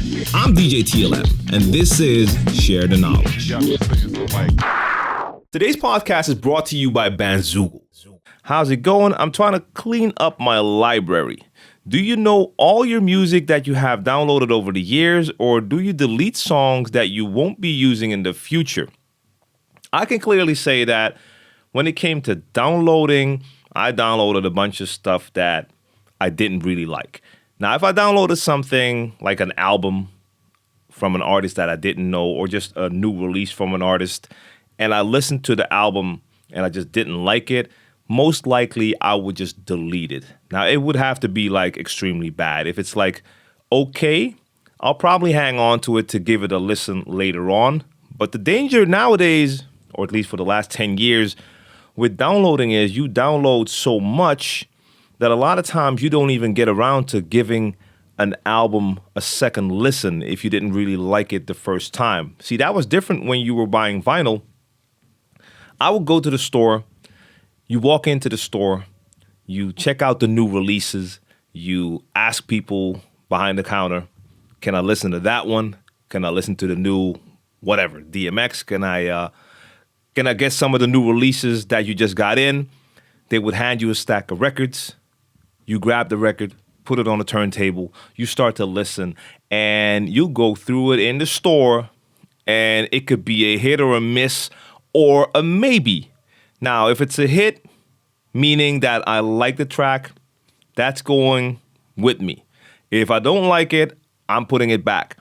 I'm djTLM, and this is Share the Knowledge. Today's podcast is brought to you by Bandzoogle. How's it going? I'm trying to clean up my library. Do you know all your music that you have downloaded over the years, or do you delete songs that you won't be using in the future? I can clearly say that when it came to downloading, I downloaded a bunch of stuff that I didn't really like. Now, if I downloaded something like an album from an artist that I didn't know, or just a new release from an artist, and I listened to the album and I just didn't like it, most likely I would just delete it. Now, it would have to be like extremely bad. If it's like okay, I'll probably hang on to it to give it a listen later on. But the danger nowadays, or at least for the last 10 years, with downloading is you download so much that a lot of times you don't even get around to giving an album a second listen if you didn't really like it the first time. See, that was different when you were buying vinyl. I would go to the store. You walk into the store, you check out the new releases, you ask people behind the counter, can I listen to that one? Can I listen to the new whatever, DMX? Can I get some of the new releases that you just got in? They would hand you a stack of records. You grab the record, put it on the turntable, you start to listen, and you go through it in the store, and it could be a hit or a miss or a maybe. Now, if it's a hit, meaning that I like the track, that's going with me. If I don't like it, I'm putting it back.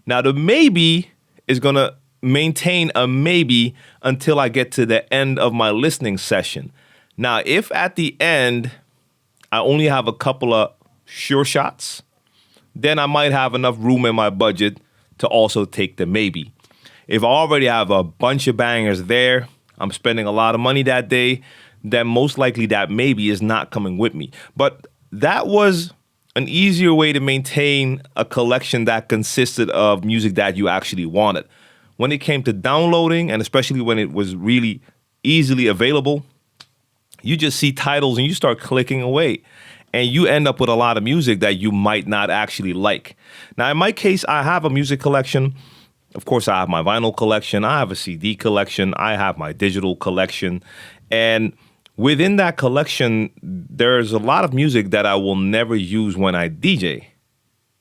Now, the maybe is going to maintain a maybe until I get to the end of my listening session. Now, if at the end I only have a couple of sure shots, then I might have enough room in my budget to also take the maybe. If I already have a bunch of bangers there, I'm spending a lot of money that day, then most likely that maybe is not coming with me. But that was an easier way to maintain a collection that consisted of music that you actually wanted. When it came to downloading, and especially when it was really easily available, you just see titles and you start clicking away. And you end up with a lot of music that you might not actually like. Now, in my case, I have a music collection. Of course, I have my vinyl collection. I have a CD collection. I have my digital collection. And within that collection, there's a lot of music that I will never use when I DJ.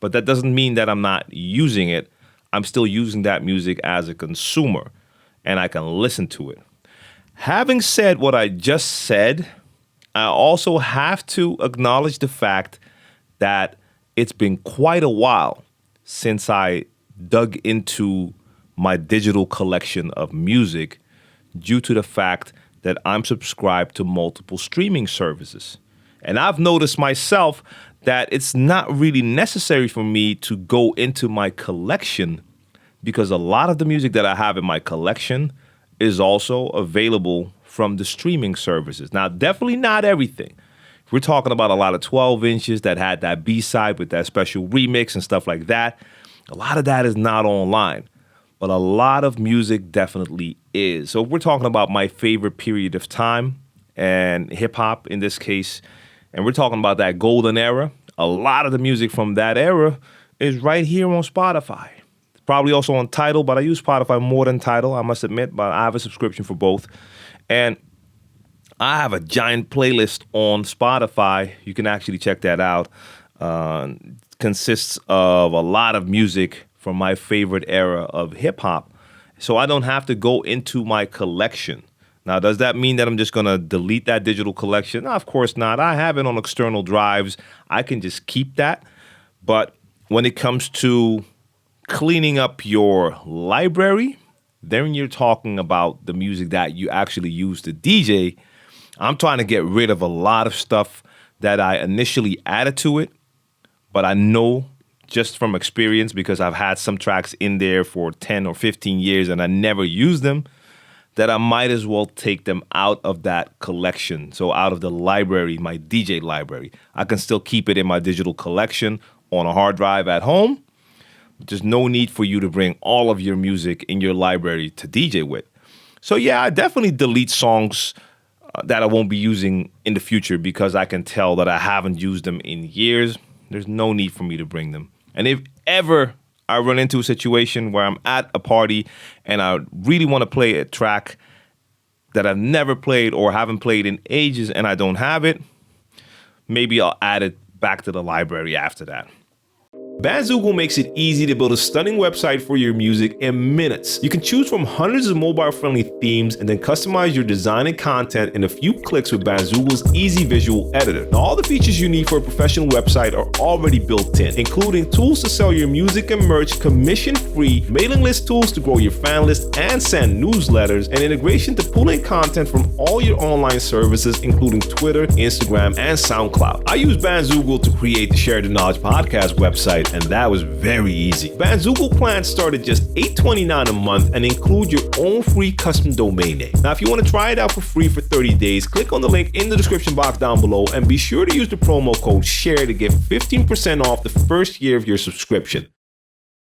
But that doesn't mean that I'm not using it. I'm still using that music as a consumer, and I can listen to it. Having said what I just said, I also have to acknowledge the fact that it's been quite a while since I dug into my digital collection of music due to the fact that I'm subscribed to multiple streaming services. And I've noticed myself that it's not really necessary for me to go into my collection because a lot of the music that I have in my collection is also available from the streaming services. Now, definitely not everything. We're talking about a lot of 12 inches that had that B-side with that special remix and stuff like that. A lot of that is not online, but a lot of music definitely is. So if we're talking about my favorite period of time and hip hop in this case, and we're talking about that golden era, a lot of the music from that era is right here on Spotify. It's probably also on Tidal, but I use Spotify more than Tidal, I must admit, but I have a subscription for both. And I have a giant playlist on Spotify. You can actually check that out. Consists of a lot of music from my favorite era of hip hop. So I don't have to go into my collection. Now, does that mean that I'm just going to delete that digital collection? No, of course not. I have it on external drives. I can just keep that. But when it comes to cleaning up your library, then you're talking about the music that you actually use to DJ. I'm trying to get rid of a lot of stuff that I initially added to it, but I know just from experience, because I've had some tracks in there for 10 or 15 years and I never used them, that I might as well take them out of that collection. So out of the library, my DJ library. I can still keep it in my digital collection on a hard drive at home. There's no need for you to bring all of your music in your library to DJ with. So yeah, I definitely delete songs that I won't be using in the future because I can tell that I haven't used them in years. There's no need for me to bring them. And if ever I run into a situation where I'm at a party and I really want to play a track that I've never played or haven't played in ages and I don't have it, maybe I'll add it back to the library after that. Bandzoogle makes it easy to build a stunning website for your music in minutes. You can choose from hundreds of mobile-friendly themes and then customize your design and content in a few clicks with Bandzoogle's easy visual editor. Now, all the features you need for a professional website are already built in, including tools to sell your music and merch commission-free, mailing list tools to grow your fan list and send newsletters, and integration to pull in content from all your online services, including Twitter, Instagram, and SoundCloud. I use Bandzoogle to create the Share the Knowledge podcast website, and that was very easy. Bandzoogle plans start at just $8.29 a month and include your own free custom domain name. Now, if you want to try it out for free for 30 days, click on the link in the description box down below and be sure to use the promo code SHARE to get 15% off the first year of your subscription.